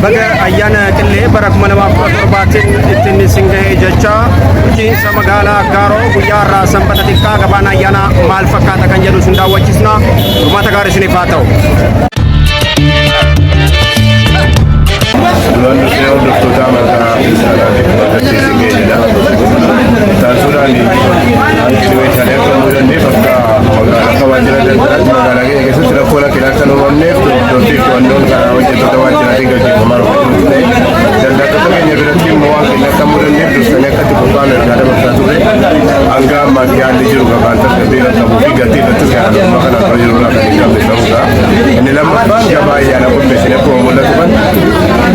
baga ayyaana qillee bara 2017 ittiin singahee jecha bulchiinsa magaalaa Gaaroo guyyaa irraa sanbata xiqqaa gabaan ayyaana maal fakkaata kan jedhu sun daawwachiisna. Uummata gaarii isiniif haa ta'u. Duran saya doktor tamat Tansuran di Indonesia kemudian ni fakta kawajiran dan negara lagi kita sudah pola kita tahu ni doktor Tuandon karena wajib kita wajib tinggal di kamar dan data tu ni berarti muang kita kemudian ni dosennya kita bukan negara bersatu angka magian di juga kantor tapi kamu ganti itu kan makanan perjuangan kita bersama ini lama jamaah yang aku mesin aku mula tu kan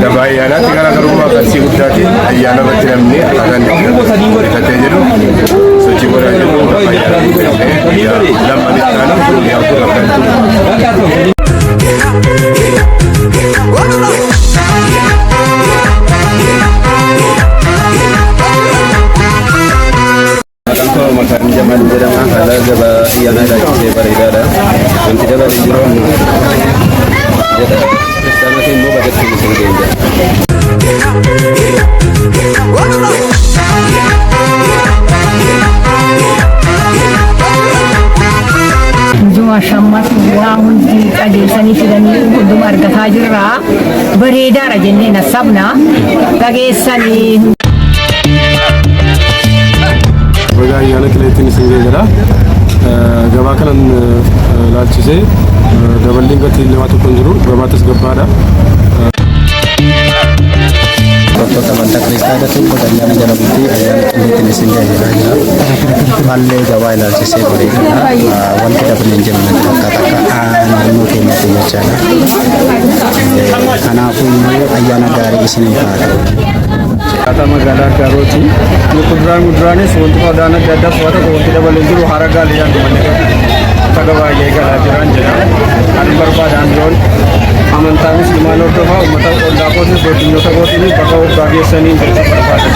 jamaah yang tinggal ke rumah kasih udati yang nak berterima akan kita jadi suci berada di rumah yang lama di sana yang aku akan makan zaman berang ada jaba yang ada di Baridada dan tidak ada di Jerman jadi sana sih mau baca sini sini Cuma syamat uang di kadesan ini untuk marga hajra beredar aja nih nasabna kadesan ini. Baga ayyaana qilleetiin singee jira gabaa kanan laalchisee daballiin gatii lamaa tokko hin jiru gabaatas gabbaadha. Waktu manta kristada tu pada ayana jala bukti ayana qilleetiin singee jira mallee gabaa ilaalchisee bareedina waan kita penenjam nanti takka naannoo keenyatti jechaadha. Kanaafuu ayyaana gaarii isiniif haa ta'u. Kata magaalaa Gaarooti muduraanis wantoota adda addaas waan tokko wanti dabalee jiru hara gaaliidhaan dhumanidha. Akka baay'ee galaa jiran jedha. Kan barbaadan yoon amantaa musliimaa hordofaa uummata ollaa kootis godinnoota kootiin bakka waggaa geessanii jecha barbaadan.